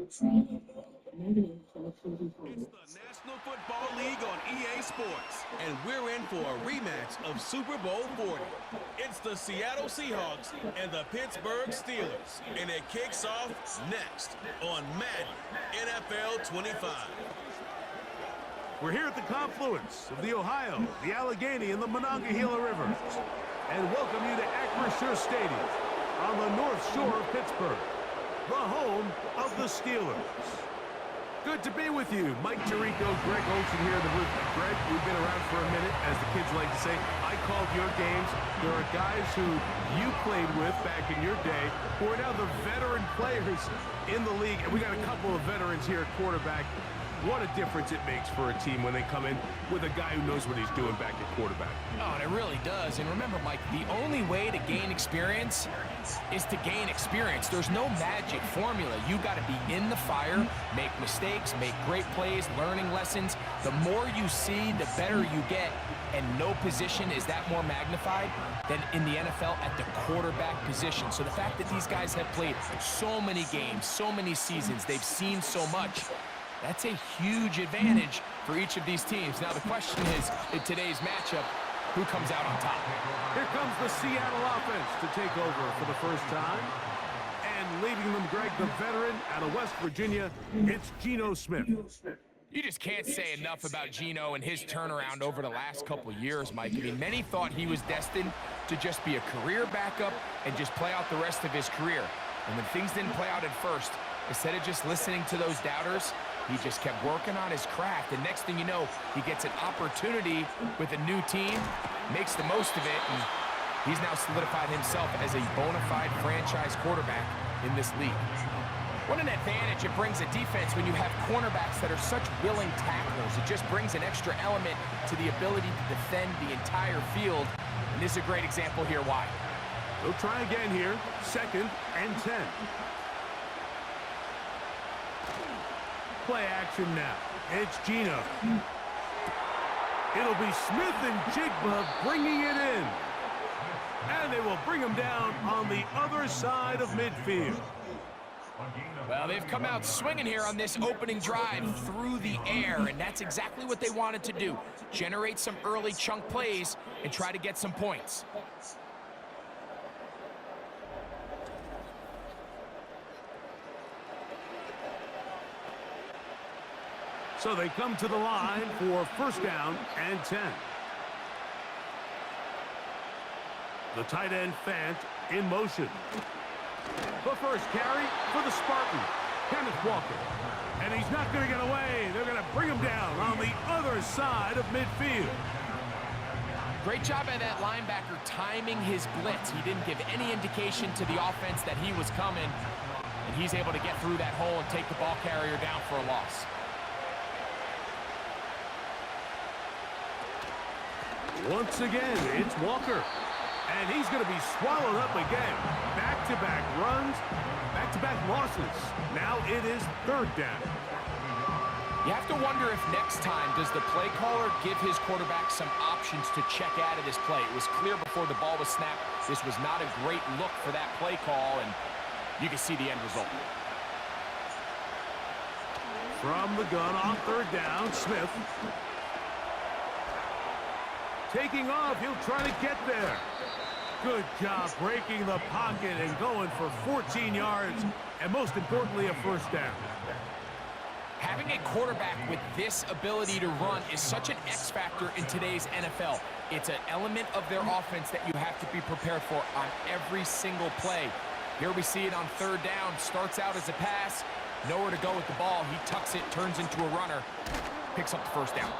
National Football League on EA Sports, and we're in for a rematch of Super Bowl 40. It's the Seattle Seahawks and the Pittsburgh Steelers, and it kicks off next on Madden NFL 25. We're here at the confluence of the Ohio, the Allegheny, and the Monongahela Rivers, and welcome you to Acrisure Stadium on the North Shore of Pittsburgh, the home of the Steelers. Good to be with you. Mike Tirico, Greg Olsen here in the booth. Greg, we've been around for a minute, as the kids like to say. I called your games. There are guys who you played with back in your day who are now the veteran players in the league. And we got a couple of veterans here at quarterback. What a difference it makes for a team when they come in with a guy who knows what he's doing back at quarterback. Oh, and it really does. And remember, Mike, the only way to gain experience is to gain experience. There's no magic formula. You got to be in the fire, make mistakes, make great plays, learning lessons. The more you see, the better you get. And no position is that more magnified than in the NFL at the quarterback position. So the fact that these guys have played so many games, so many seasons, they've seen so much, that's a huge advantage for each of these teams. Now the question is, in today's matchup, who comes out on top? Here comes the Seattle offense to take over for the first time. And leading them, Greg, the veteran out of West Virginia, it's Geno Smith. You just can't say enough about Geno and his turnaround over the last couple years, Mike. I mean, many thought he was destined to just be a career backup and just play out the rest of his career. And when things didn't play out at first, instead of just listening to those doubters, he just kept working on his craft. And next thing you know, he gets an opportunity with a new team, makes the most of it, and he's now solidified himself as a bona fide franchise quarterback in this league. What an advantage it brings a defense when you have cornerbacks that are such willing tacklers. It just brings an extra element to the ability to defend the entire field. And this is a great example here why. They'll try again here, 2nd and 10. Play action now. It's Geno. It'll be Smith and Jigba bringing it in. And they will bring him down on the other side of midfield. Well, they've come out swinging here on this opening drive through the air, and that's exactly what they wanted to do. Generate some early chunk plays and try to get some points. So they come to the line for 1st down and 10. The tight end Fant in motion. The first carry for the Spartan, Kenneth Walker. And he's not going to get away. They're going to bring him down on the other side of midfield. Great job by that linebacker timing his blitz. He didn't give any indication to the offense that he was coming. And he's able to get through that hole and take the ball carrier down for a loss. Once again, it's Walker. And he's going to be swallowed up again. Back-to-back runs, back-to-back losses. Now it is 3rd down. You have to wonder if next time does the play caller give his quarterback some options to check out of this play. It was clear before the ball was snapped. This was not a great look for that play call, and you can see the end result. From the gun on 3rd down, Smith. Taking off, he'll try to get there. Good job breaking the pocket and going for 14 yards, and most importantly, a 1st down. Having a quarterback with this ability to run is such an X factor in today's NFL. It's an element of their offense that you have to be prepared for on every single play. Here we see it on 3rd down. Starts out as a pass, nowhere to go with the ball. He tucks it, turns into a runner, picks up the 1st down.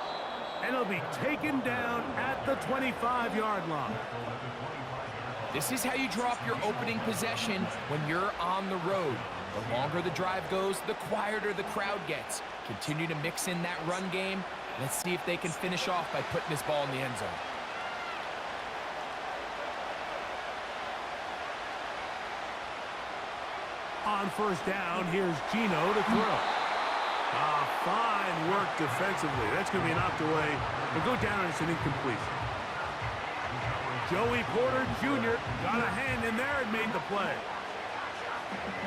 And he'll be taken down at the 25-yard line. This is how you draw up your opening possession when you're on the road. The longer the drive goes, the quieter the crowd gets. Continue to mix in that run game. Let's see if they can finish off by putting this ball in the end zone. On 1st down, here's Geno to throw. Fine work defensively. That's going to be knocked away. But go down and it's an incompletion. Joey Porter Jr. got a hand in there and made the play.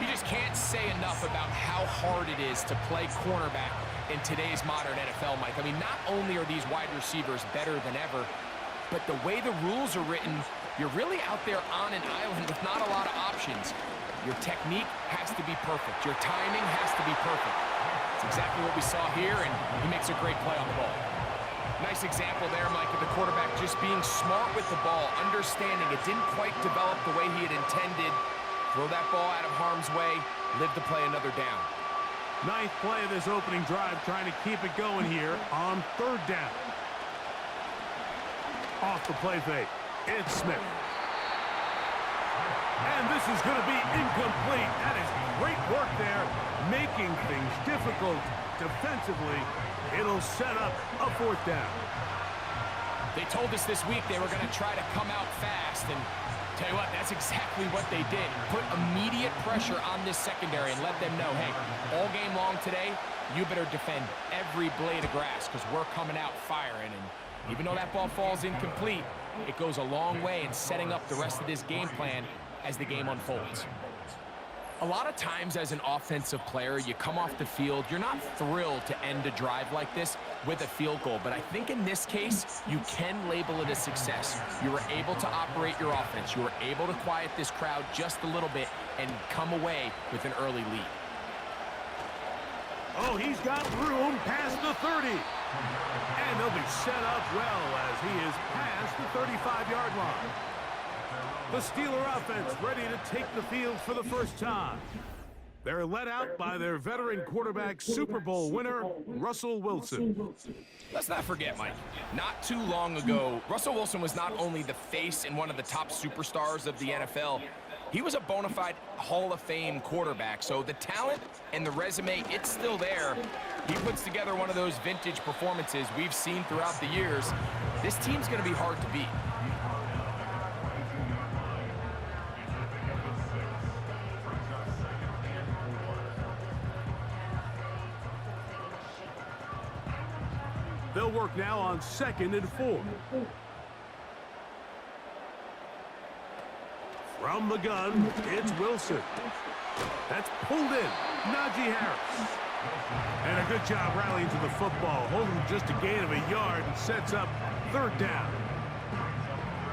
You just can't say enough about how hard it is to play cornerback in today's modern NFL, Mike. I mean, not only are these wide receivers better than ever, but the way the rules are written, you're really out there on an island with not a lot of options. Your technique has to be perfect. Your timing has to be perfect. It's exactly what we saw here, and he makes a great play on the ball. Nice example there, Mike, of the quarterback just being smart with the ball, understanding it didn't quite develop the way he had intended. Throw that ball out of harm's way, live to play another down. Ninth play of this opening drive, trying to keep it going here on third down. Off the play fake, it's Smith. And this is going to be incomplete. That is great work there, making things difficult defensively. It'll set up a fourth down. They told us this week they were going to try to come out fast, and tell you what, that's exactly what they did. Put immediate pressure on this secondary and let them know, hey, all game long today, you better defend every blade of grass because we're coming out firing. And even though that ball falls incomplete, it goes a long way in setting up the rest of this game plan as the game unfolds. A lot of times as an offensive player, you come off the field, you're not thrilled to end a drive like this with a field goal, but I think in this case, you can label it a success. You were able to operate your offense. You were able to quiet this crowd just a little bit and come away with an early lead. Oh, he's got room past the 30. And they'll be set up well as he is past the 35-yard line. The Steeler offense ready to take the field for the first time. They're led out by their veteran quarterback, Super Bowl winner, Russell Wilson. Let's not forget, Mike, not too long ago, Russell Wilson was not only the face and one of the top superstars of the NFL, he was a bona fide Hall of Fame quarterback. So the talent and the resume, it's still there. He puts together one of those vintage performances we've seen throughout the years. This team's going to be hard to beat. They'll work now on 2nd and 4. From the gun, it's Wilson. That's pulled in. Najee Harris. And a good job rallying to the football. Holding just a gain of a yard and sets up third down.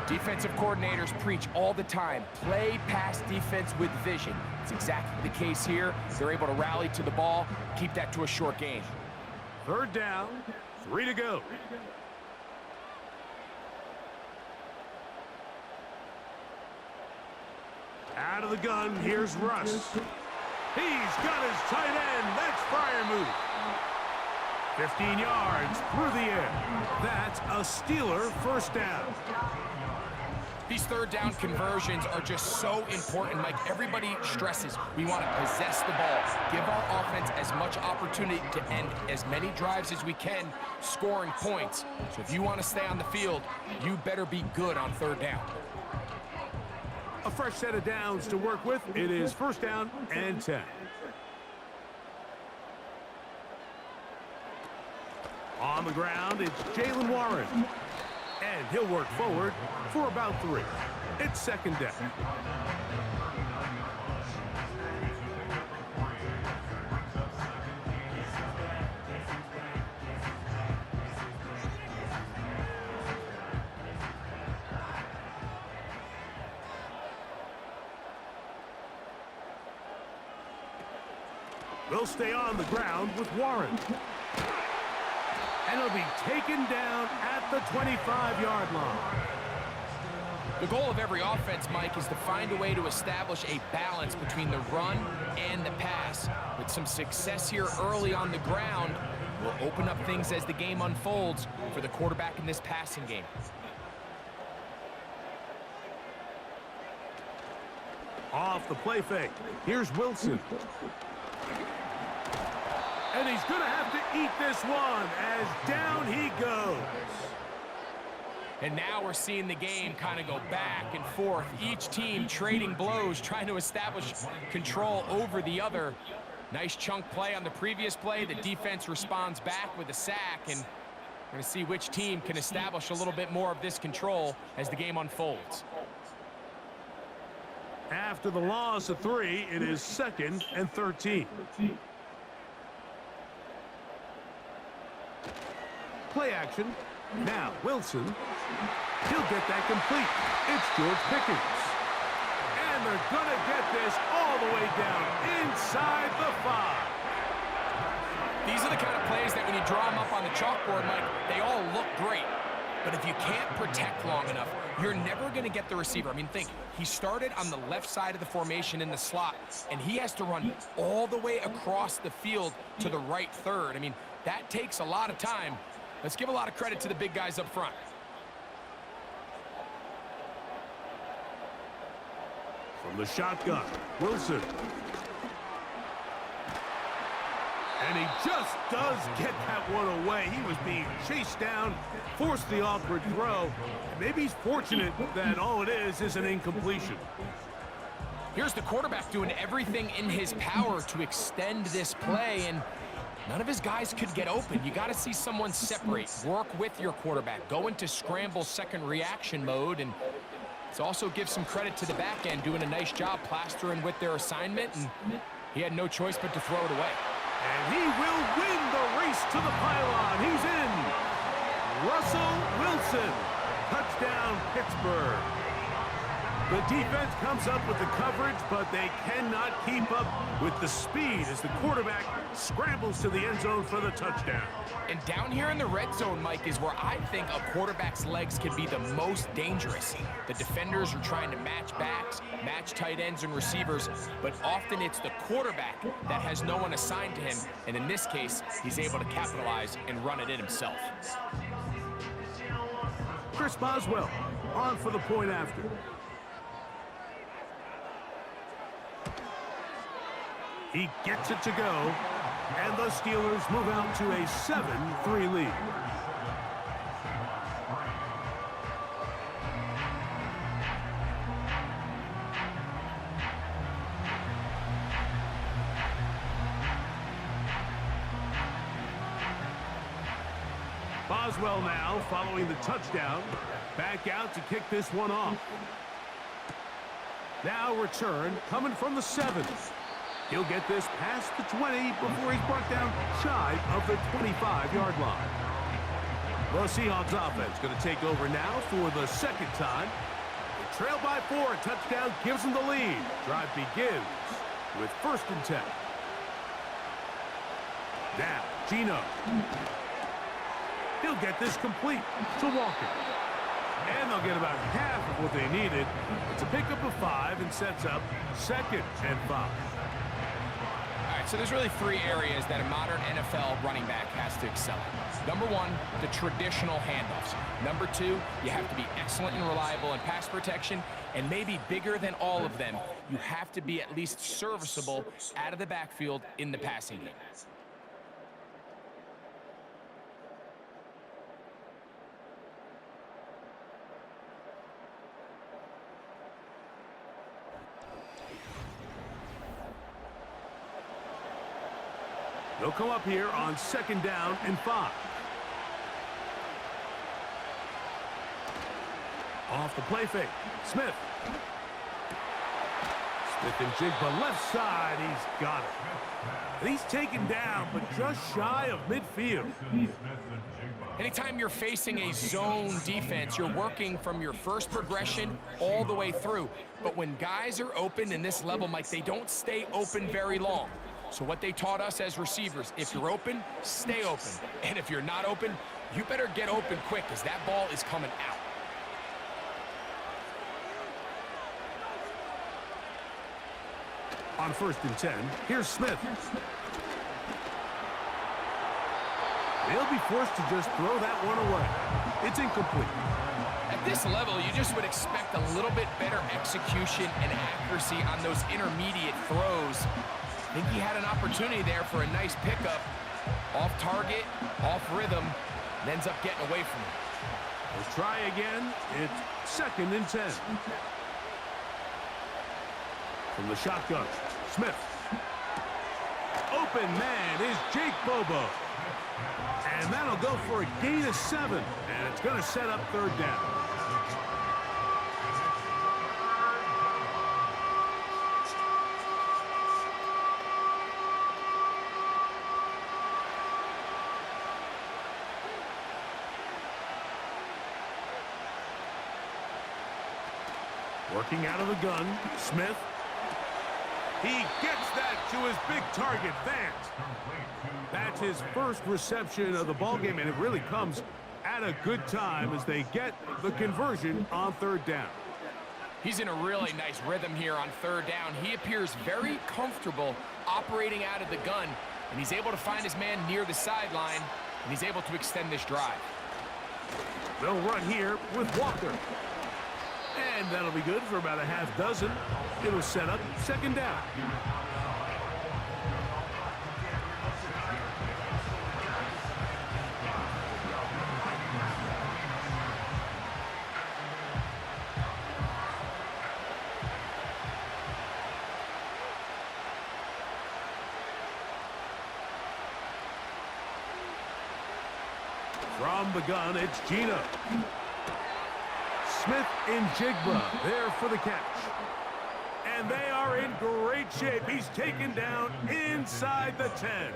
Defensive coordinators preach all the time, play pass defense with vision. It's exactly the case here. They're able to rally to the ball, keep that to a short gain. Third down, 3 to go. Out of the gun, here's Russ. He's got his tight end. That's Freiermuth. 15 yards through the air. That's a Steeler first down. These third down conversions are just so important, Mike. Everybody stresses we want to possess the ball, give our offense as much opportunity to end as many drives as we can, scoring points. So if you want to stay on the field, you better be good on third down. A fresh set of downs to work with. It is first down and 10. On the ground, it's Jaylen Warren. And he'll work forward for about 3. It's second down. They'll stay on the ground with Warren. And he'll be taken down at the 25-yard line. The goal of every offense, Mike, is to find a way to establish a balance between the run and the pass. With some success here early on the ground, will open up things as the game unfolds for the quarterback in this passing game. Off the play fake. Here's Wilson. And he's going to have to eat this one as down he goes. And now we're seeing the game kind of go back and forth. Each team trading blows, trying to establish control over the other. Nice chunk play on the previous play. The defense responds back with a sack, and we're going to see which team can establish a little bit more of this control as the game unfolds. After the loss of 3, it is 2nd and 13. Play action. Now Wilson. He'll get that complete. It's George Pickens. And they're going to get this all the way down inside the 5. These are the kind of plays that when you draw them up on the chalkboard, Mike, they all look great. But if you can't protect long enough, you're never going to get the receiver. I mean, think, he started on the left side of the formation in the slot, and he has to run all the way across the field to the right third. I mean, that takes a lot of time. Let's give a lot of credit to the big guys up front. From the shotgun, Wilson. And he just does get that one away. He was being chased down, forced the awkward throw. And maybe he's fortunate that all it is an incompletion. Here's the quarterback doing everything in his power to extend this play, and none of his guys could get open. You got to see someone separate, work with your quarterback, go into scramble second reaction mode, and let's also give some credit to the back end doing a nice job plastering with their assignment, and he had no choice but to throw it away. And he will win the race to the pylon. He's in. Russell Wilson. Touchdown, Pittsburgh. The defense comes up with the coverage, but they cannot keep up with the speed as the quarterback scrambles to the end zone for the touchdown. And down here in the red zone, Mike, is where I think a quarterback's legs can be the most dangerous. The defenders are trying to match backs, match tight ends and receivers, but often it's the quarterback that has no one assigned to him, and in this case, he's able to capitalize and run it in himself. Chris Boswell on for the point after. He gets it to go, and the Steelers move out to a 7-3 lead. Boswell now following the touchdown. Back out to kick this one off. Now return coming from the 7. He'll get this past the 20 before he's brought down shy of the 25-yard line. The Seahawks offense going to take over now for the second time. They trail by 4. A touchdown gives them the lead. Drive begins with 1st and 10. Now, Gino. He'll get this complete to Walker. And they'll get about half of what they needed. It's a pickup of 5 and sets up 2nd and 5. So there's really 3 areas that a modern NFL running back has to excel in. Number 1, the traditional handoffs. Number 2, you have to be excellent and reliable in pass protection. And maybe bigger than all of them, you have to be at least serviceable out of the backfield in the passing game. They'll come up here on 2nd down and 5. Off the play fake. Smith. Smith and Jigba left side. He's got it. And he's taken down, but just shy of midfield. Anytime you're facing a zone defense, you're working from your first progression all the way through. But when guys are open in this level, Mike, they don't stay open very long. So what they taught us as receivers, if you're open, stay open. And if you're not open, you better get open quick because that ball is coming out. On 1st and 10, here's Smith. They'll be forced to just throw that one away. It's incomplete. At this level, you just would expect a little bit better execution and accuracy on those intermediate throws. I think he had an opportunity there for a nice pickup. Off target, off rhythm, and ends up getting away from him. We'll try again. It's 2nd and 10. From the shotgun, Smith. Open man is Jake Bobo. And that'll go for a gain of 7. And it's going to set up 3rd down. Working out of the gun, Smith. He gets that to his big target, Vance. That's his first reception of the ballgame, and it really comes at a good time as they get the conversion on third down. He's in a really nice rhythm here on third down. He appears very comfortable operating out of the gun, and he's able to find his man near the sideline, and he's able to extend this drive. They'll run here with Walker. And that'll be good for about a half dozen. It'll set up second down. From the gun, it's Gino. Smith and Jigba there for the catch. And they are in great shape. He's taken down inside the 10.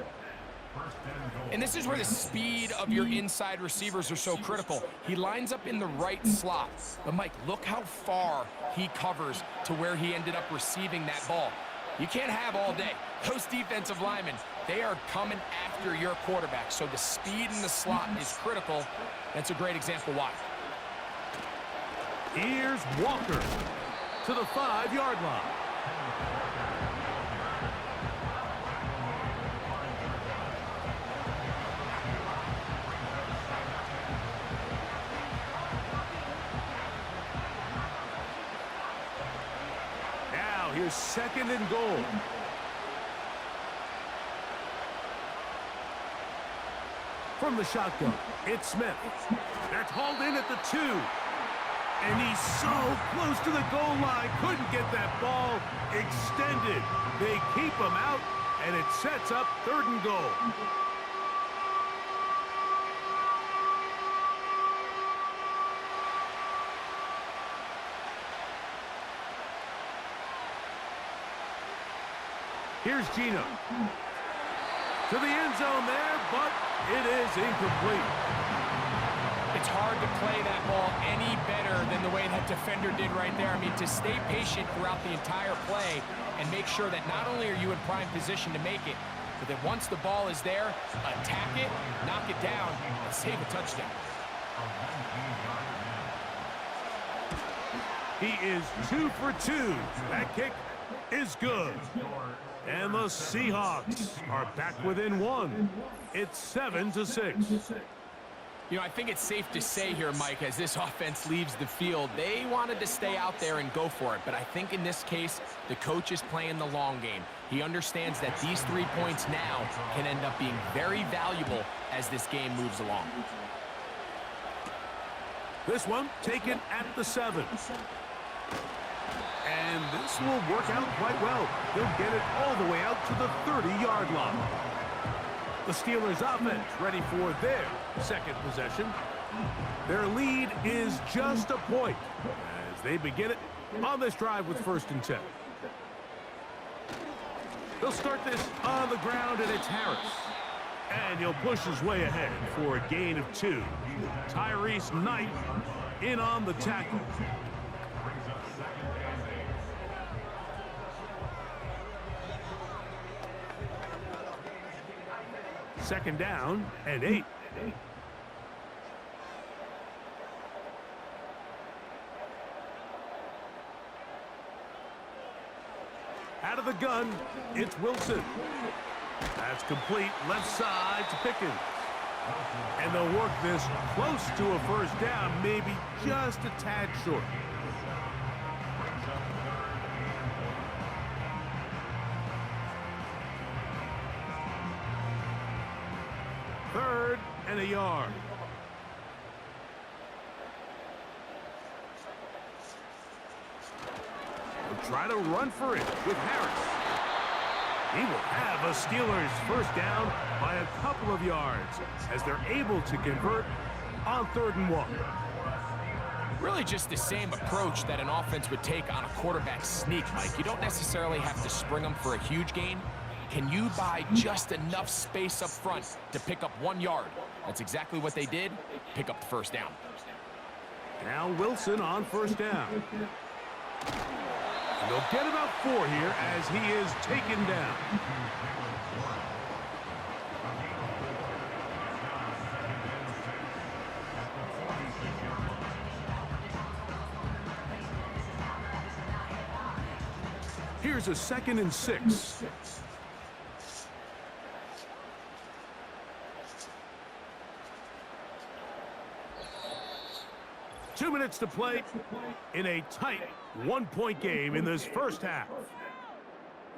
And this is where the speed of your inside receivers are so critical. He lines up in the right slot. But, Mike, look how far he covers to where he ended up receiving that ball. You can't have all day. Those defensive linemen, they are coming after your quarterback. So the speed in the slot is critical. That's a great example why. Here's Walker to the 5-yard line. Now here's second and goal. From the shotgun, it's Smith. That's hauled in at the 2. And he's so close to the goal line, couldn't get that ball extended. They keep him out, and it sets up third and goal. Here's Gino. To the end zone there, but it is incomplete. It's hard to play that ball any better than the way that defender did right there. I mean, to stay patient throughout the entire play and make sure that not only are you in prime position to make it, but that once the ball is there, attack it, knock it down, and save a touchdown. He is 2 for 2. That kick is good. And the Seahawks are back within 1. It's 7-6. You know, I think it's safe to say here, Mike, as this offense leaves the field, they wanted to stay out there and go for it. But I think in this case, the coach is playing the long game. He understands that these 3 points now can end up being very valuable as this game moves along. This one taken at the 7. And this will work out quite well. They'll get it all the way out to the 30-yard line. The Steelers offense ready for their second possession. Their lead is just a point as they begin it on this drive with 1st and 10. They'll start this on the ground, and it's Harris. And he'll push his way ahead for a gain of 2. Tyrese Knight in on the tackle. Second down and 8. Out of the gun, it's Wilson. That's complete, left side to Pickens. And they'll work this close to a 1st down, maybe just a tad short. Third and a yard. They'll try to run for it with Harris. He will have a Steelers 1st down by a couple of yards as they're able to convert on 3rd and 1. Really just the same approach that an offense would take on a quarterback sneak, Mike. You don't necessarily have to spring them for a huge gain. Can you buy just enough space up front to pick up 1 yard? That's exactly what they did. Pick up the 1st down. Now Wilson on 1st down. And they'll get about 4 here as he is taken down. Here's a 2nd and 6. Two minutes to play in a tight 1-point game in this first half.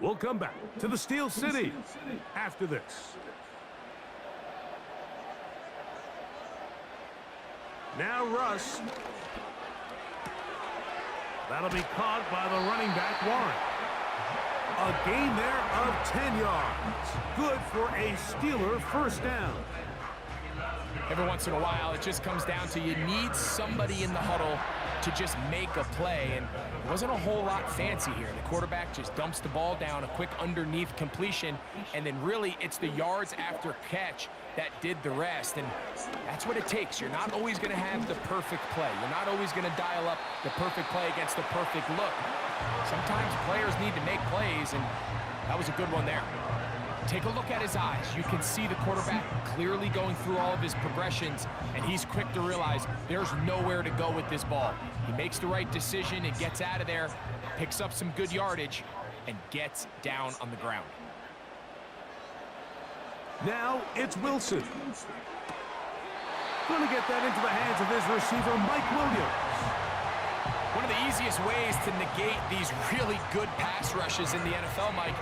We'll come back to the Steel City after this. Now Russ. That'll be caught by the running back, Warren. A gain there of 10 yards. Good for a Steeler first down. Every once in a while, it just comes down to you need somebody in the huddle to just make a play, and it wasn't a whole lot fancy here. The quarterback just dumps the ball down, a quick underneath completion, and then really it's the yards after catch that did the rest, and that's what it takes. You're not always going to have the perfect play. You're not always going to dial up the perfect play against the perfect look. Sometimes players need to make plays, and that was a good one there. Take a look at his eyes. You can see the quarterback clearly going through all of his progressions, and he's quick to realize there's nowhere to go with this ball. He makes the right decision and gets out of there, picks up some good yardage, and gets down on the ground. Now it's Wilson. Going to get that into the hands of his receiver, Mike Williams. One of the easiest ways to negate these really good pass rushes in the NFL, Mike,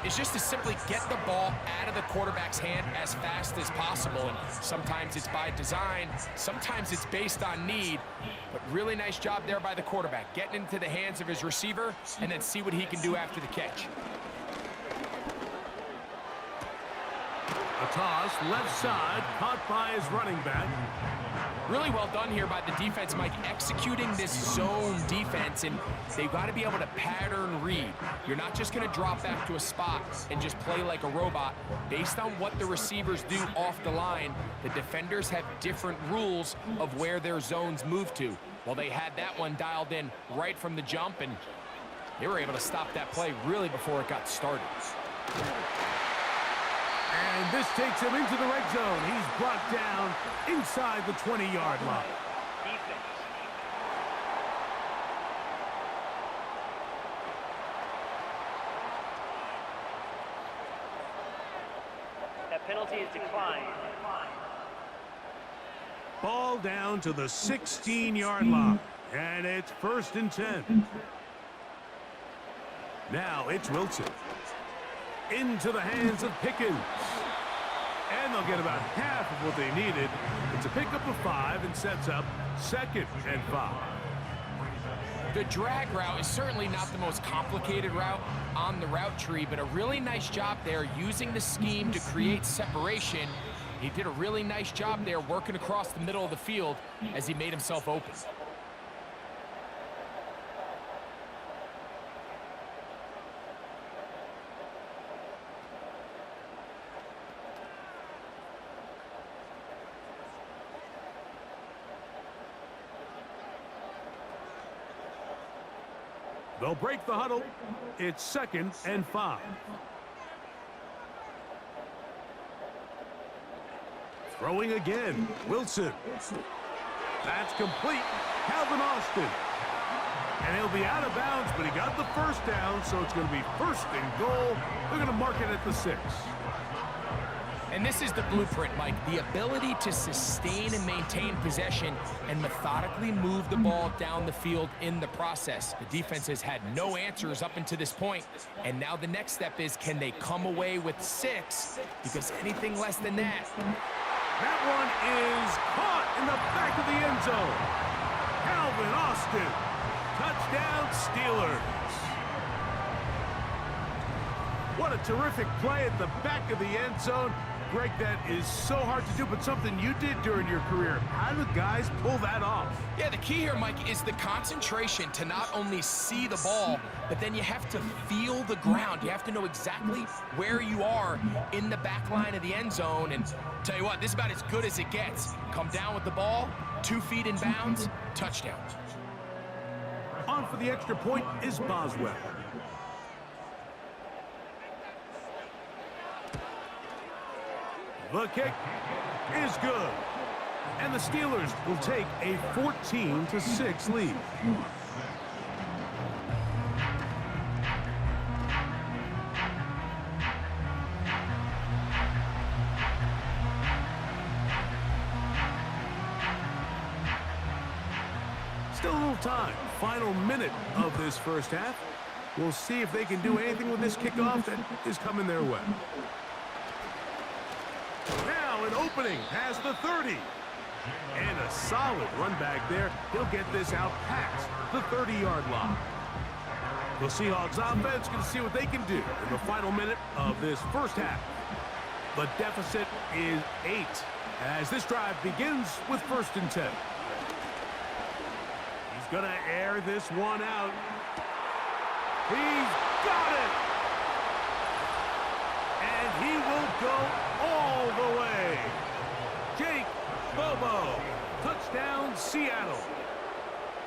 is just to simply get the ball out of the quarterback's hand as fast as possible. And sometimes it's by design, sometimes it's based on need, but really nice job there by the quarterback, getting into the hands of his receiver and then see what he can do after the catch. A toss, left side, caught by his running back. Really well done here by the defense, Mike, executing this zone defense, and they've got to be able to pattern read. You're not just going to drop back to a spot and just play like a robot. Based on what the receivers do off the line, the defenders have different rules of where their zones move to. Well, they had that one dialed in right from the jump, and they were able to stop that play really before it got started. And this takes him into the red zone. He's brought down inside the 20-yard line. That penalty is declined. Ball down to the 16-yard line. And it's 1st and 10. Now it's Wilson. Into the hands of Pickens. And they'll get about half of what they needed. It's a pickup of 5 and sets up 2nd and 5. The drag route is certainly not the most complicated route on the route tree, but a really nice job there using the scheme to create separation. He did a really nice job there working across the middle of the field as he made himself open. They'll break the huddle. It's 2nd and 5. Throwing again. Wilson. That's complete. Calvin Austin. And he'll be out of bounds, but he got the first down, so it's going to be 1st and goal. They're going to mark it at the 6. And this is the blueprint, Mike. The ability to sustain and maintain possession and methodically move the ball down the field in the process. The defense has had no answers up until this point, and now the next step is, can they come away with 6? Because anything less than that. That one is caught in the back of the end zone. Calvin Austin. Touchdown, Steelers. What a terrific play at the back of the end zone. Greg, that is so hard to do, but something you did during your career. How do guys pull that off? Yeah, the key here, Mike, is the concentration to not only see the ball, but then you have to feel the ground. You have to know exactly where you are in the back line of the end zone. And tell you what, this is about as good as it gets. Come down with the ball, 2 feet in bounds, touchdown. on for the extra point is Boswell. The kick is good. And the Steelers will take a 14-6 lead. Still a little time. Final minute of this first half. We'll see if they can do anything with this kickoff that is coming their way. Now an opening past the 30. And a solid run back there. He'll get this out past the 30-yard line. The Seahawks offense can see what they can do in the final minute of this first half. The deficit is 8 as this drive begins with 1st and 10. He's going to air this one out. He's got it! And he will go all the way. Jake Bobo, touchdown Seattle.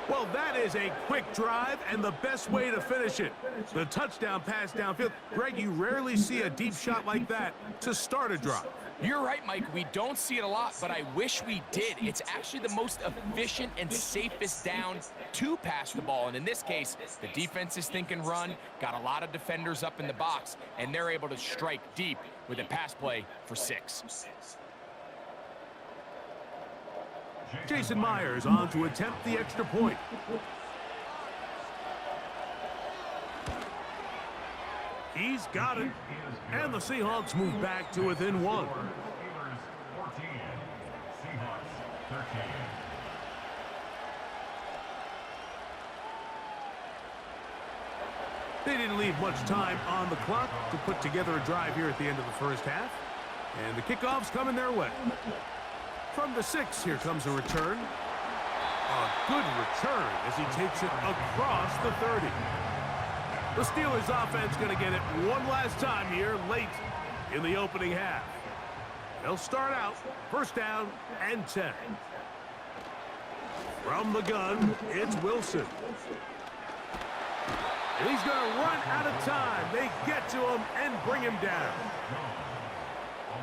Well, that is a quick drive and the best way to finish it. The touchdown pass downfield. Greg, you rarely see a deep shot like that to start a drive. You're right, Mike. We don't see it a lot, but I wish we did. It's actually the most efficient and safest down to pass the ball. And in this case, the defense is thinking run, got a lot of defenders up in the box, and they're able to strike deep with a pass play for 6. Jason Myers on to attempt the extra point. He's got it. And the Seahawks move back to within 1. They didn't leave much time on the clock to put together a drive here at the end of the first half. And the kickoff's coming their way. From the 6, here comes a return. A good return as he takes it across the 30. The Steelers offense going to get it one last time here late in the opening half. They'll start out 1st down and 10. From the gun, it's Wilson. And he's going to run out of time. They get to him and bring him down.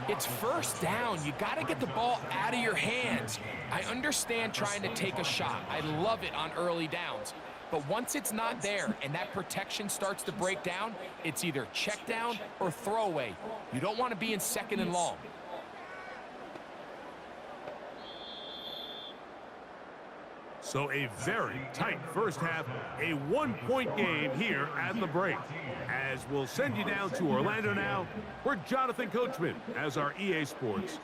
It's 1st down. You got to get the ball out of your hands. I understand trying to take a shot. I love it on early downs. But once it's not there and that protection starts to break down, it's either check down or throwaway. You don't want to be in 2nd and long. So a very tight first half, a 1-point game here at the break. As we'll send you down to Orlando now, where Jonathan Coachman has our EA Sports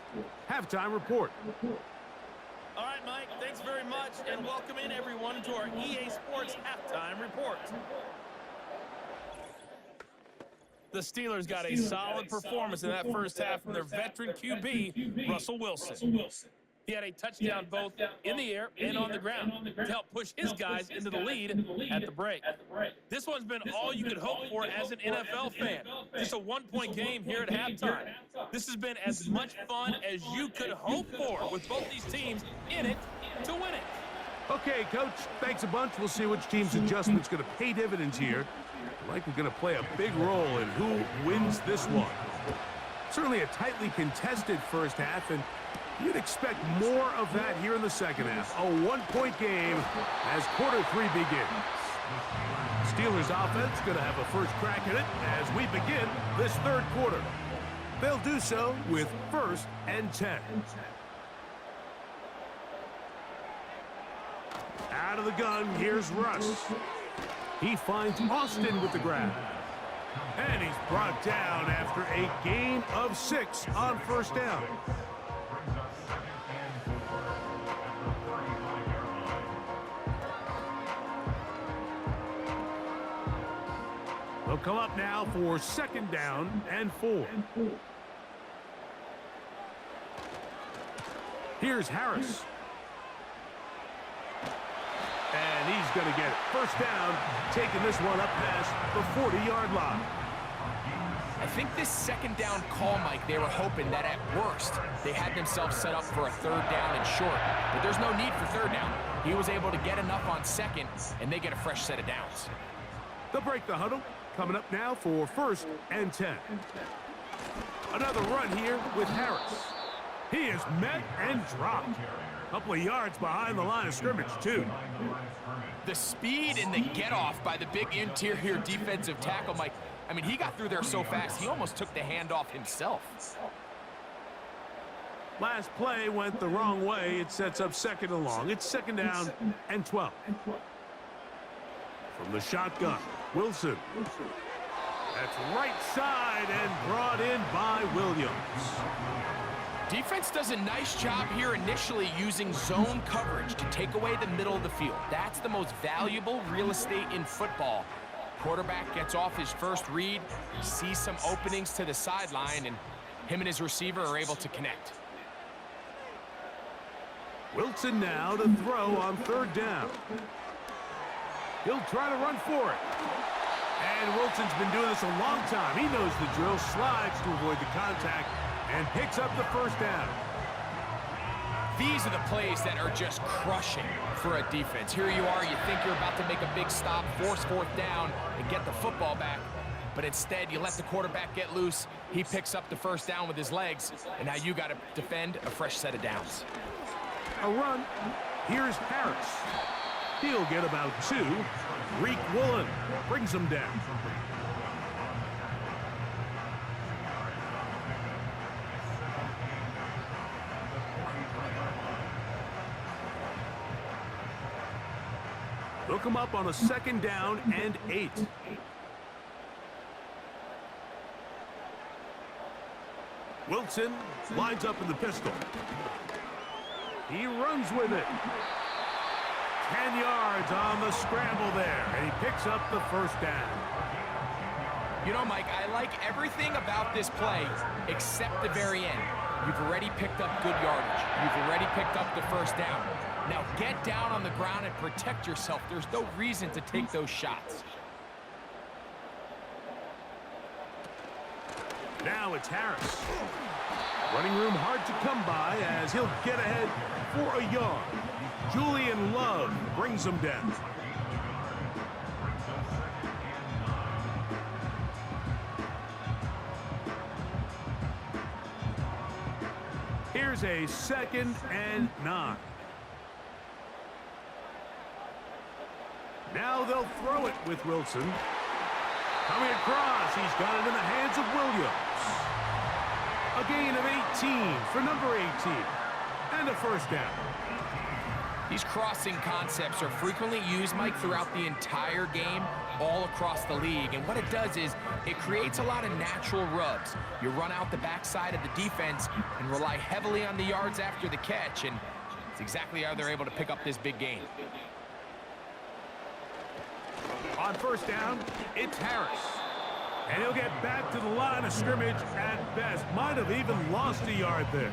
halftime report. All right, Mike, thanks very much, and welcome in everyone to our EA Sports halftime report. The Steelers got a solid performance in that first half from their veteran QB, Russell Wilson. He had a touchdown both in the air and on the ground to help push his guys into the lead at the break. This one's been all you could hope for as an NFL fan. Just a 1-point game here at halftime. This has been as much fun as you could hope for with both these teams in it to win it. Okay, Coach, thanks a bunch. We'll see which team's adjustment's going to pay dividends here. Like we're going to play a big role in who wins this one. Certainly a tightly contested first half, and you'd expect more of that here in the second half. A 1-point game as quarter 3 begins. Steelers offense going to have a first crack at it as we begin this 3rd quarter. They'll do so with 1st and 10. Out of the gun, here's Russ. He finds Austin with the grab. And he's brought down after a gain of 6 on 1st down. They'll come up now for 2nd down and 4. Here's Harris. And he's going to get it. 1st down, taking this one up past the 40-yard line. I think this second down call, Mike, they were hoping that at worst they had themselves set up for a third down and short. But there's no need for third down. He was able to get enough on second, and they get a fresh set of downs. They'll break the huddle. Coming up now for 1st and 10. Another run here with Harris. He is met and dropped. A couple of yards behind the line of scrimmage, too. The speed and the get-off by the big interior defensive tackle, Mike. I mean, he got through there so fast, he almost took the handoff himself. Last play went the wrong way. It sets up 2nd and long. It's 2nd down and 12. From the shotgun, Wilson. That's right side and brought in by Williams. Defense does a nice job here initially using zone coverage to take away the middle of the field. That's the most valuable real estate in football. Quarterback gets off his first read, sees some openings to the sideline, and him and his receiver are able to connect. Wilson now to throw on 3rd down. He'll try to run for it. And Wilson's been doing this a long time. He knows the drill, slides to avoid the contact, and picks up the 1st down. These are the plays that are just crushing for a defense. Here you are, you think you're about to make a big stop, force 4th down, and get the football back. But instead, you let the quarterback get loose. He picks up the 1st down with his legs, and now you got to defend a fresh set of downs. A run. Here's Harris. He'll get about 2. Reek Woolen brings him down. Look him up on a 2nd down and 8. Wilson lines up in the pistol. He runs with it. 10 yards on the scramble there, and he picks up the 1st down. You know, Mike, I like everything about this play except the very end. You've already picked up good yardage. You've already picked up the 1st down. Now get down on the ground and protect yourself. There's no reason to take those shots. Now it's Harris. Running room hard to come by as he'll get ahead for a yard. Julian Love brings him down. Here's a 2nd and 9. Now they'll throw it with Wilson. Coming across, he's got it in the hands of Williams. A gain of 18 for number 18. And a 1st down. These crossing concepts are frequently used, Mike, throughout the entire game, all across the league. And what it does is it creates a lot of natural rubs. You run out the backside of the defense and rely heavily on the yards after the catch. And it's exactly how they're able to pick up this big gain. On 1st down, it's Harris. And he'll get back to the line of scrimmage at best. Might have even lost a yard there.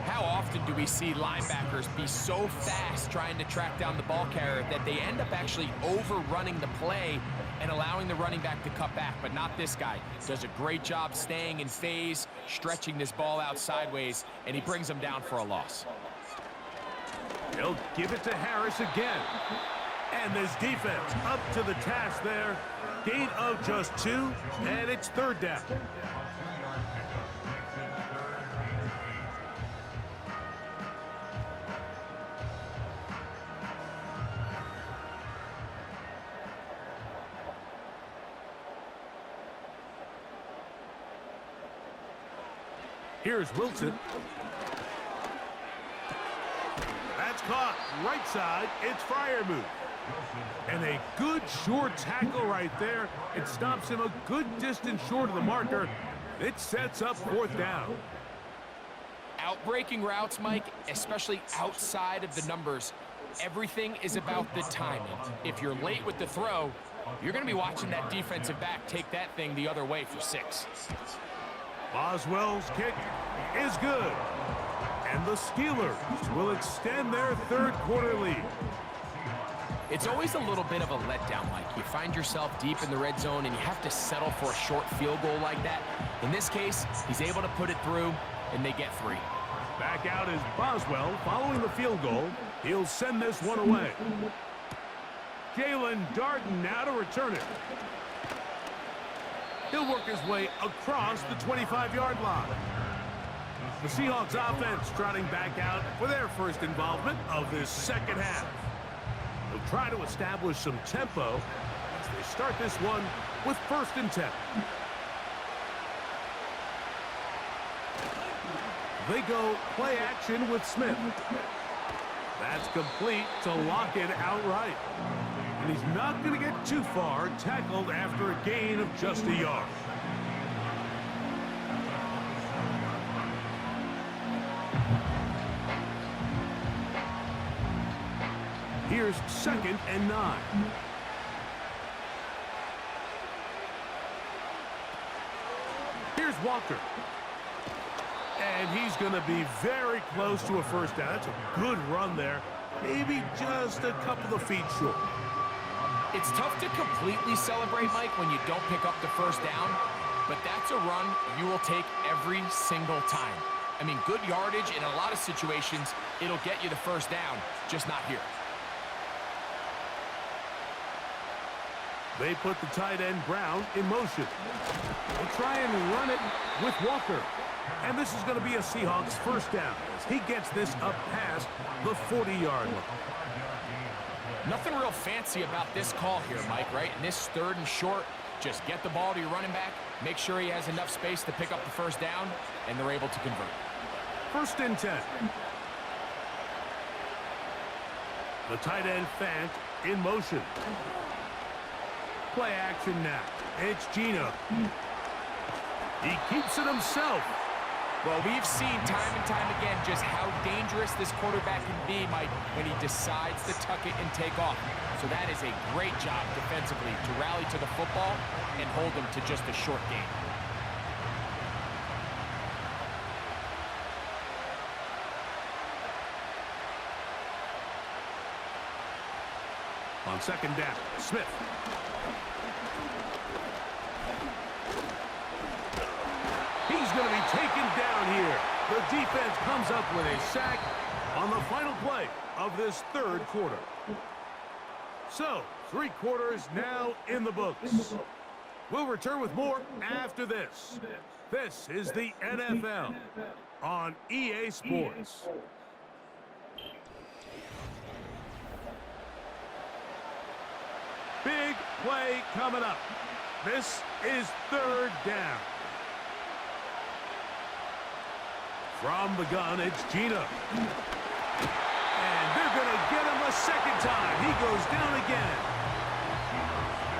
How often do we see linebackers be so fast trying to track down the ball carrier that they end up actually overrunning the play and allowing the running back to cut back? But not this guy. Does a great job staying in phase, stretching this ball out sideways, and he brings them down for a loss. He'll give it to Harris again. And this defense up to the task there. Gain of just 2, and it's 3rd down. Here's Wilson. That's caught right side. It's Freiermuth. And a good short tackle right there. It stops him a good distance short of the marker. It sets up 4th down. Outbreaking routes, Mike, especially outside of the numbers, everything is about the timing. If you're late with the throw, you're going to be watching that defensive back take that thing the other way for 6. Boswell's kick is good. And the Steelers will extend their 3rd quarter lead. It's always a little bit of a letdown, Mike. You find yourself deep in the red zone, and you have to settle for a short field goal like that. In this case, he's able to put it through, and they get 3. Back out is Boswell following the field goal. He'll send this one away. Jalen Darden now to return it. He'll work his way across the 25-yard line. The Seahawks offense trotting back out for their first involvement of this second half. They'll try to establish some tempo as they start this one with 1st and 10. They go play action with Smith. That's complete to lock it outright. And he's not going to get too far, tackled after a gain of just a yard. Here's 2nd and 9. Here's Walker. And he's going to be very close to a first down. That's a good run there. Maybe just a couple of feet short. It's tough to completely celebrate, Mike, when you don't pick up the first down, but that's a run you will take every single time. I mean, good yardage in a lot of situations, it'll get you the first down, just not here. They put the tight end Brown in motion. They try and run it with Walker. And this is going to be a Seahawks first down as he gets this up past the 40-yard line. Nothing real fancy about this call here, Mike, right? In this 3rd and short, just get the ball to your running back, make sure he has enough space to pick up the first down, and they're able to convert. 1st and 10. The tight end Fant in motion. Play action now. It's Gino. He keeps it himself. Well, we've seen time and time again just how dangerous this quarterback can be, Mike, when he decides to tuck it and take off. So that is a great job defensively to rally to the football and hold him to just a short gain. On 2nd down, Smith. He's going to be taken down here. The defense comes up with a sack on the final play of this 3rd quarter. So, 3 quarters now in the books. We'll return with more after this. This is the NFL on EA Sports. Big play coming up. This is 3rd down. From the gun, it's Gino. And they're going to get him a 2nd time. He goes down again.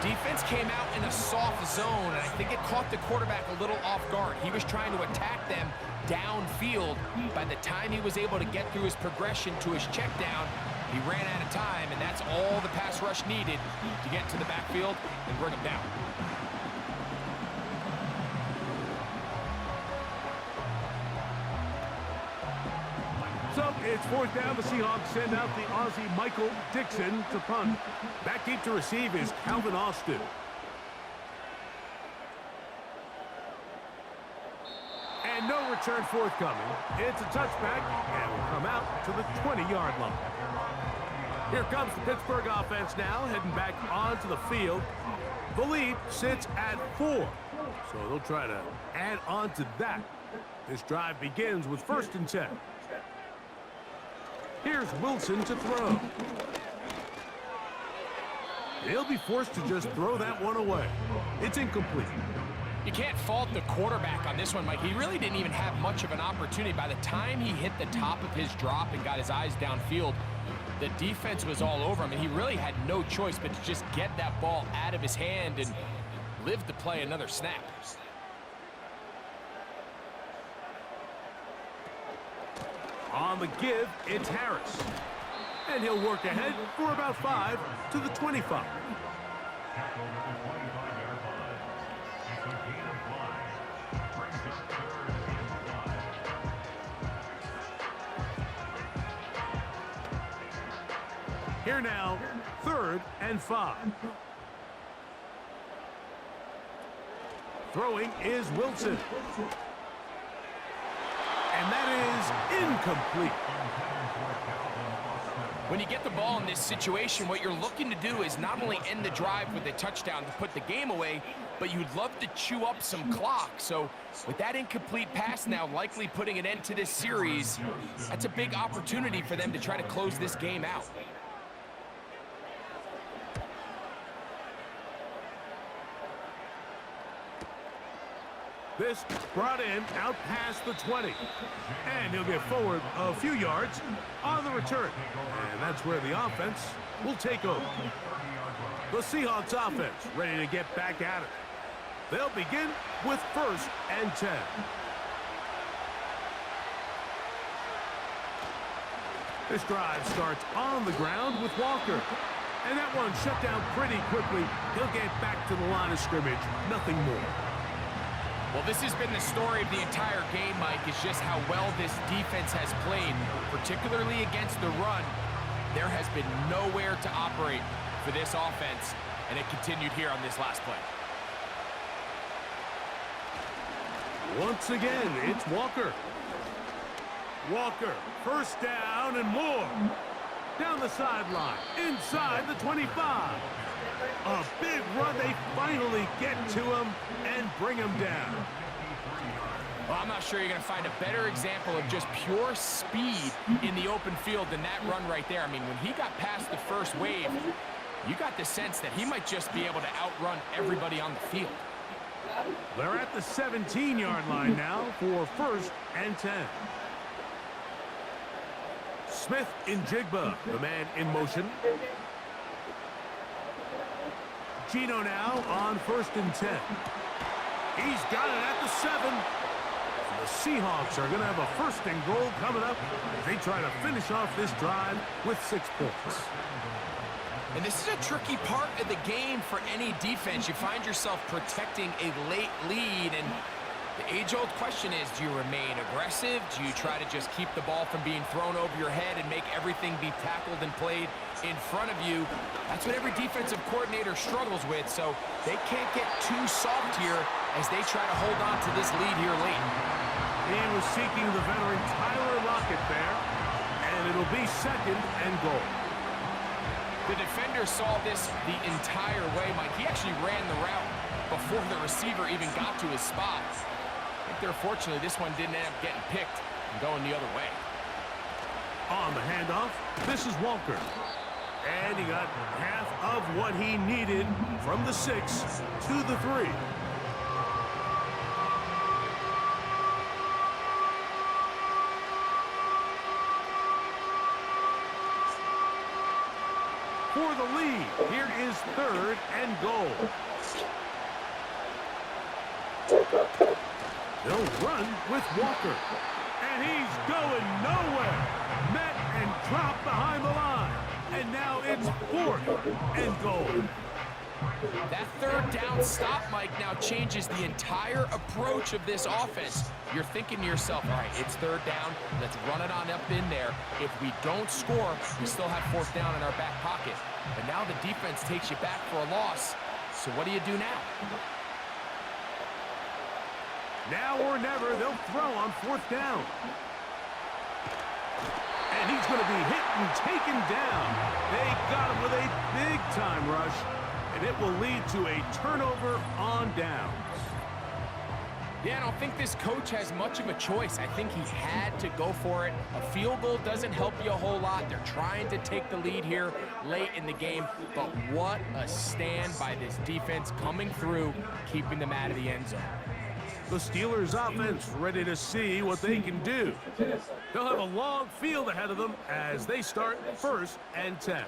Defense came out in a soft zone, and I think it caught the quarterback a little off guard. He was trying to attack them downfield. By the time he was able to get through his progression to his check down, he ran out of time, and that's all the pass rush needed to get to the backfield and bring him down. So it's 4th down. The Seahawks send out the Aussie Michael Dixon to punt. Back deep to receive is Calvin Austin. And no return forthcoming. It's a touchback and will come out to the 20-yard line. Here comes the Pittsburgh offense now, heading back onto the field. The lead sits at 4. So they'll try to add on to that. This drive begins with 1st and 10. Here's Wilson to throw. He'll be forced to just throw that one away. It's incomplete. You can't fault the quarterback on this one, Mike. He really didn't even have much of an opportunity. By the time he hit the top of his drop and got his eyes downfield, the defense was all over him, and he really had no choice but to just get that ball out of his hand and live to play another snap. On the give, it's Harris. And he'll work ahead for about 5 to the 25. Here now, 3rd and 5. Throwing is Wilson. And that is incomplete. When you get the ball in this situation, what you're looking to do is not only end the drive with a touchdown to put the game away, but you'd love to chew up some clock. So with that incomplete pass now likely putting an end to this series, that's a big opportunity for them to try to close this game out. This brought in out past the 20. And he'll get forward a few yards on the return. And that's where the offense will take over. The Seahawks offense ready to get back at it. They'll begin with 1st and 10. This drive starts on the ground with Walker. And that one shut down pretty quickly. He'll get back to the line of scrimmage. Nothing more. Well, this has been the story of the entire game, Mike, is just how well this defense has played, particularly against the run. There has been nowhere to operate for this offense, and it continued here on this last play. Once again, it's Walker. Walker, 1st down and more. Down the sideline, inside the 25. A big run. They finally get to him and bring him down. Well, I'm not sure you're going to find a better example of just pure speed in the open field than that run right there. I mean, when he got past the first wave, you got the sense that he might just be able to outrun everybody on the field. They're at the 17-yard line now for 1st and 10. Smith in Jigba, the man in motion. Gino now on 1st and 10. He's got it at the 7. The Seahawks are going to have a 1st and goal coming up as they try to finish off this drive with 6 points. And this is a tricky part of the game for any defense. You find yourself protecting a late lead, and the age-old question is, do you remain aggressive? Do you try to just keep the ball from being thrown over your head and make everything be tackled and played in front of you? That's what every defensive coordinator struggles with, so they can't get too soft here as they try to hold on to this lead here late. He was seeking the veteran Tyler Lockett there, and it'll be 2nd and goal. The defender saw this the entire way, Mike. He actually ran the route before the receiver even got to his spot. I think there, fortunately, this one didn't end up getting picked and going the other way. On the handoff, this is Walker. And he got half of what he needed from the 6 to the 3. For the lead, here is 3rd and goal. They'll run with Walker. And he's going nowhere. Met and dropped behind the line. And now it's 4th and goal. That 3rd down stop, Mike, now changes the entire approach of this offense. You're thinking to yourself, all right, it's 3rd down. Let's run it on up in there. If we don't score, we still have 4th down in our back pocket. But now the defense takes you back for a loss. So what do you do now? Now or never, they'll throw on 4th down. And he's going to be hit and taken down. They got him with a big-time rush, and it will lead to a turnover on downs. Yeah, I don't think this coach has much of a choice. I think he had to go for it. A field goal doesn't help you a whole lot. They're trying to take the lead here late in the game, but what a stand by this defense coming through, keeping them out of the end zone. The Steelers offense ready to see what they can do. They'll have a long field ahead of them as they start 1st and 10.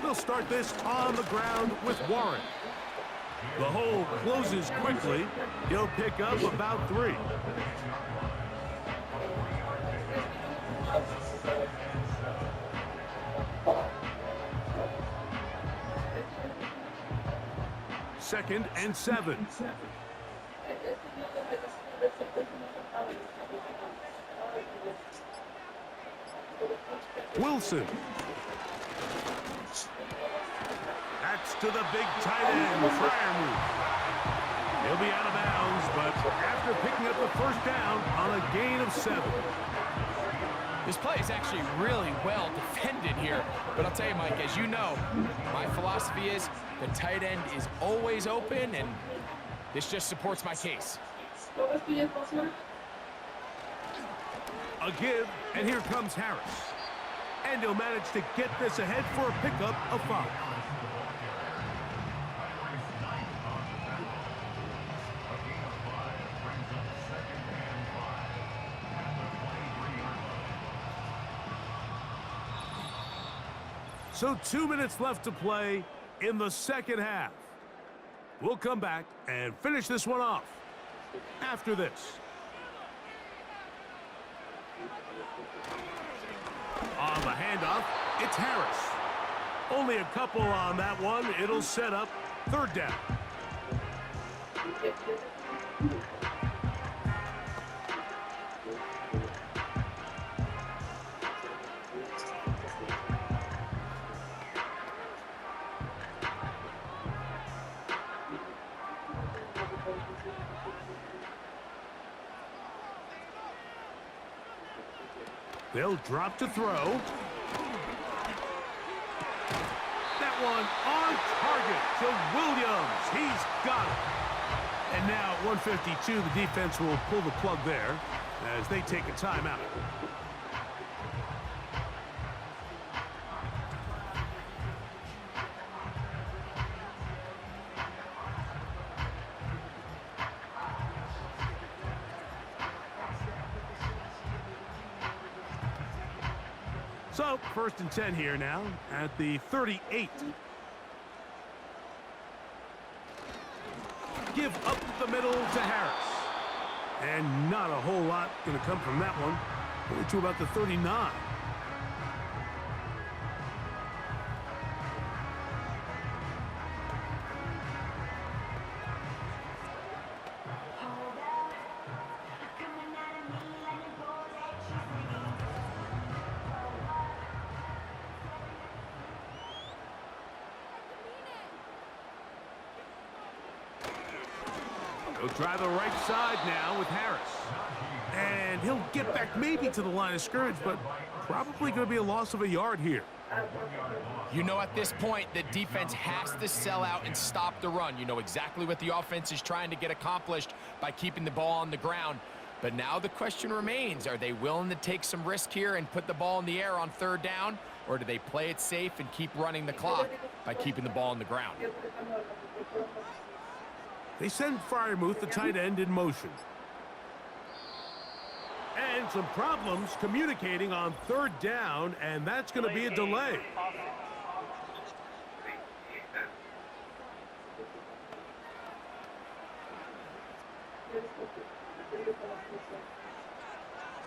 They'll start this on the ground with Warren. The hole closes quickly. He'll pick up about 3. Second and 7. Wilson. That's to the big tight end, Freiermuth. He'll be out of bounds, but after picking up the first down on a gain of 7. This play is actually really well defended here. But I'll tell you, Mike, as you know, my philosophy is the tight end is always open, and this just supports my case. A give, and here comes Harris. And he'll manage to get this ahead for a pickup of 5. So 2 minutes left to play in the second half. We'll come back and finish this one off after this. On the handoff, it's Harris. Only a couple on that one. It'll set up 3rd down. They'll drop to throw. That one on target to Williams. He's got it. And now at 1:52, the defense will pull the plug there as they take a timeout. So, 1st and 10 here now at the 38. Give up the middle to Harris. And not a whole lot going to come from that one. Only to about the 39. He'll try the right side now with Harris. And he'll get back maybe to the line of scrimmage, but probably going to be a loss of a yard here. You know, at this point, the defense has to sell out and stop the run. You know exactly what the offense is trying to get accomplished by keeping the ball on the ground. But now the question remains, are they willing to take some risk here and put the ball in the air on 3rd down? Or do they play it safe and keep running the clock by keeping the ball on the ground? They send Freiermuth, the tight end, in motion. And some problems communicating on 3rd down, and that's going to be a delay.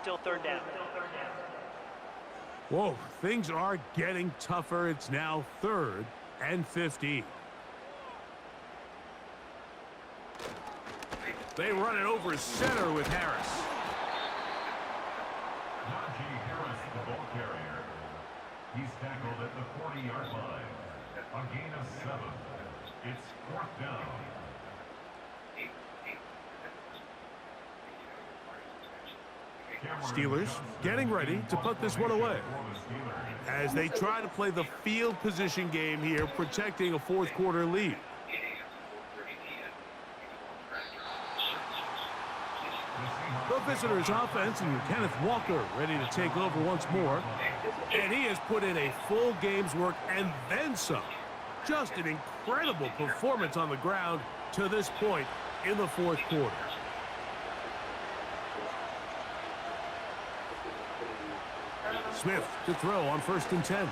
Still 3rd down. Whoa, things are getting tougher. It's now 3rd and 15. They run it over center with Harris. The ball carrier. He's tackled at the 40-yard line. A gain of 7. It's 4th down. Steelers getting ready to put this one away as they try to play the field position game here, protecting a 4th quarter lead. The visitors' offense and Kenneth Walker ready to take over once more. And he has put in a full game's work and then some. Just an incredible performance on the ground to this point in the 4th quarter. Smith to throw on 1st and 10.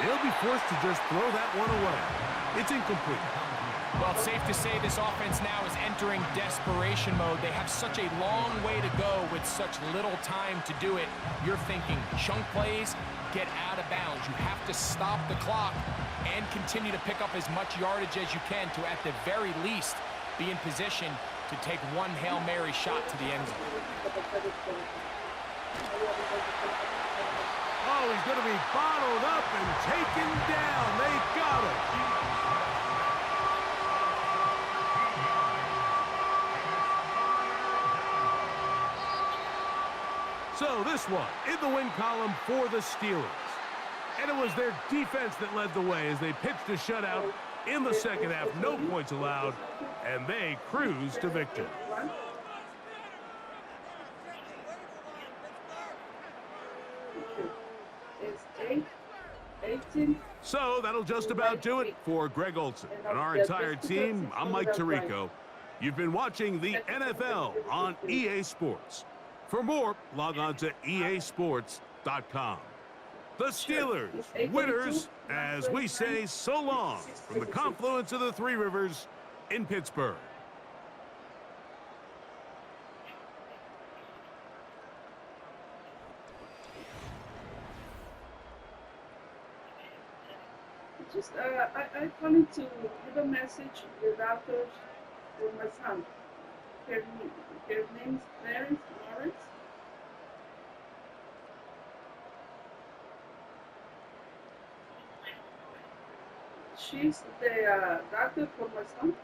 He'll be forced to just throw that one away. It's incomplete. Well, it's safe to say this offense now is entering desperation mode. They have such a long way to go with such little time to do it. You're thinking chunk plays, get out of bounds. You have to stop the clock and continue to pick up as much yardage as you can to, at the very least, be in position to take one Hail Mary shot to the end zone. Oh, he's going to be bottled up and taken down. They got him. So this one in the win column for the Steelers. And it was their defense that led the way as they pitched a shutout in the second half. No points allowed, and they cruised to victory. So that'll just about do it for Greg Olson and our entire team. I'm Mike Tirico. You've been watching the NFL on EA Sports. For more, log on to easports.com. The Steelers, winners, as we say so long from the confluence of the Three Rivers in Pittsburgh. I wanted to give a message to the doctors for my son. Her name is Clarence Lawrence. She's the doctor for my son.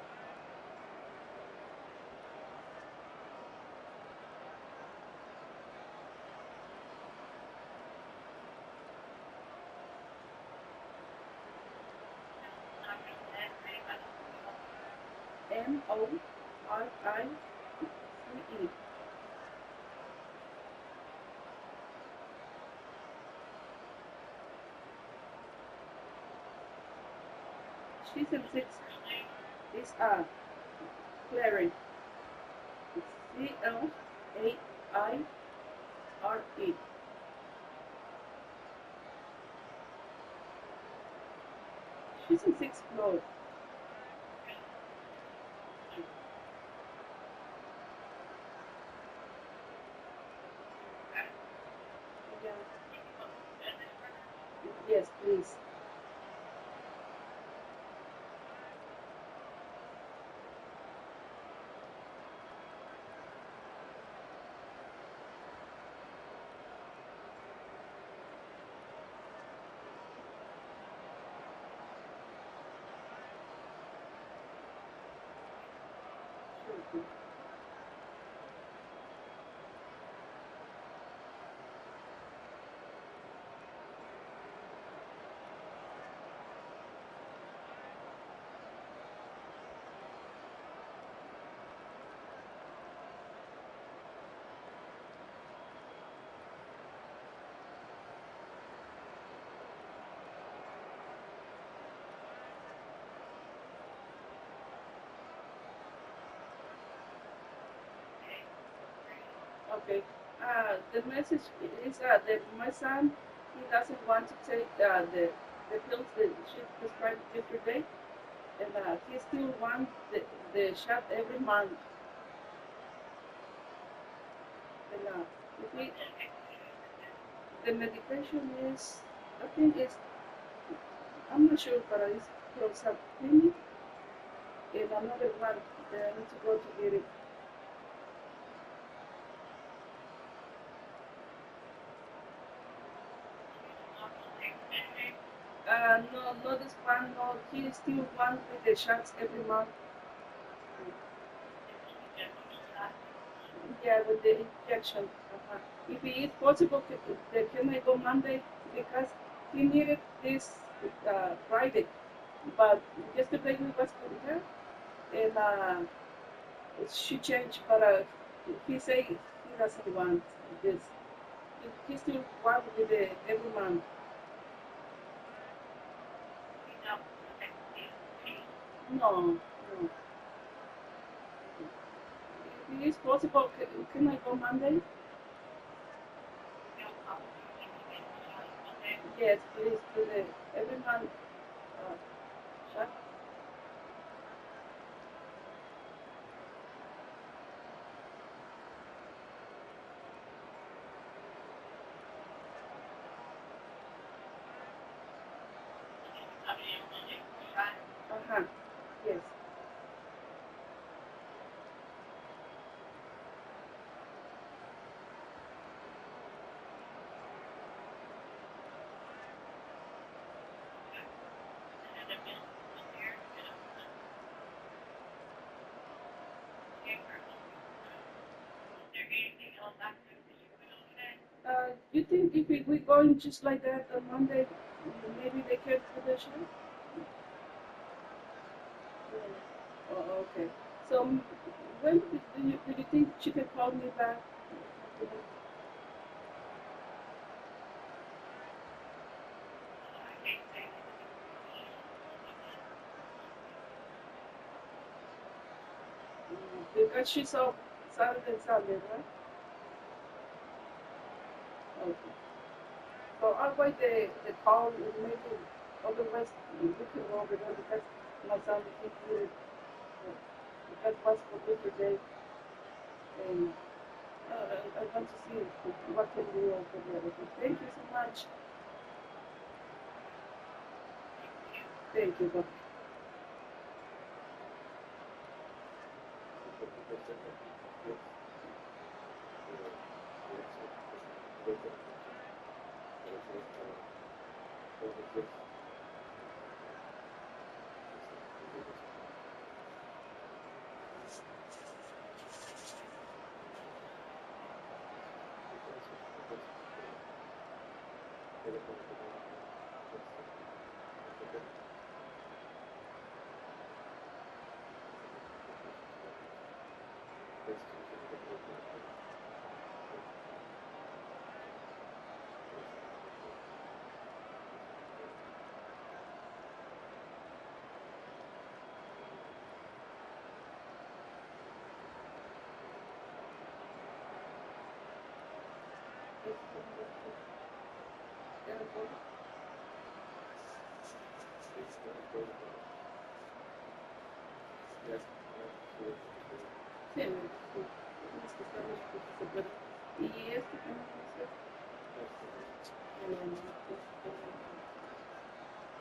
M-O-R-I-C-E. She's in 6th. It's Clary. It's C-L-A-I-R-E. She's in 6th floor. Yes, please. Okay. The message is that my son, he doesn't want to take the pills that she prescribed yesterday, and he still wants the shot every month. And the medication is, I think it's, I'm not sure, but it's clozapine, and another one that I need to go to get it. No, not this one, no, he still wants with the shots every month. Yeah, with the injection. If it is possible, can I go Monday? Because he needed this Friday. But yesterday we was with her, and she changed, but he said he doesn't want this. He still wants with the every month. No, no. If it is possible, can I go Monday? Yes, please, to the every month shot. Yes. You think if we're going just like that on Monday, maybe they can do the show? Oh, okay. So when do you think she can call me back? Because she's off Saturday and Sunday, right? Okay. So I'll wait the call and maybe otherwise we can go over there because my son he needed because was for Labor Day and I want to see what can we do over there. Okay. Thank you so much. Thank you. Bye. Sí, y este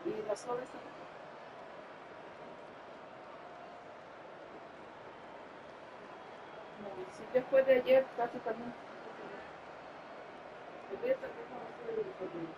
y las obras no, si después de ayer prácticamente el día también no va a ser el problema.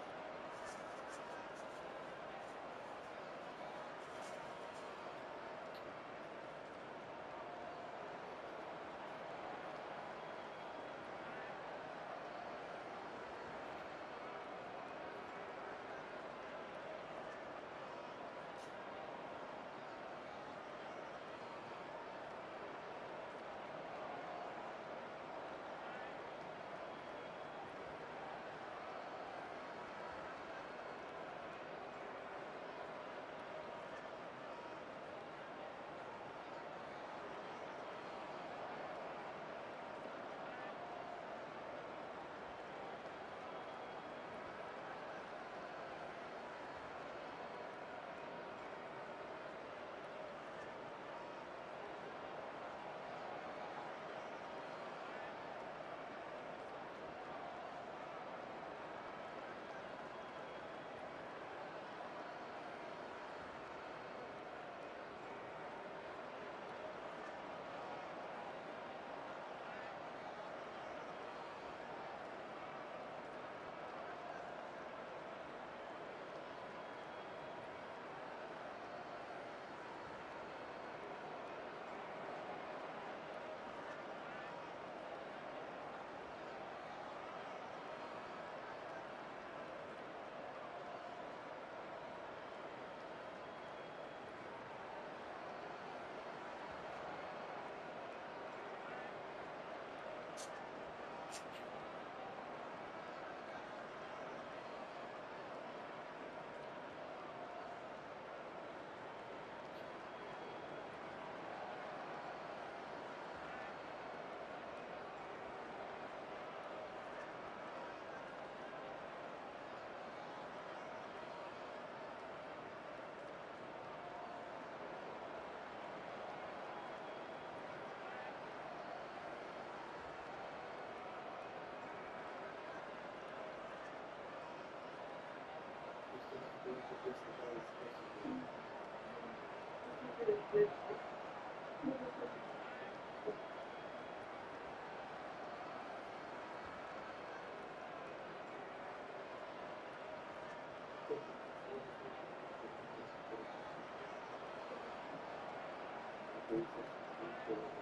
So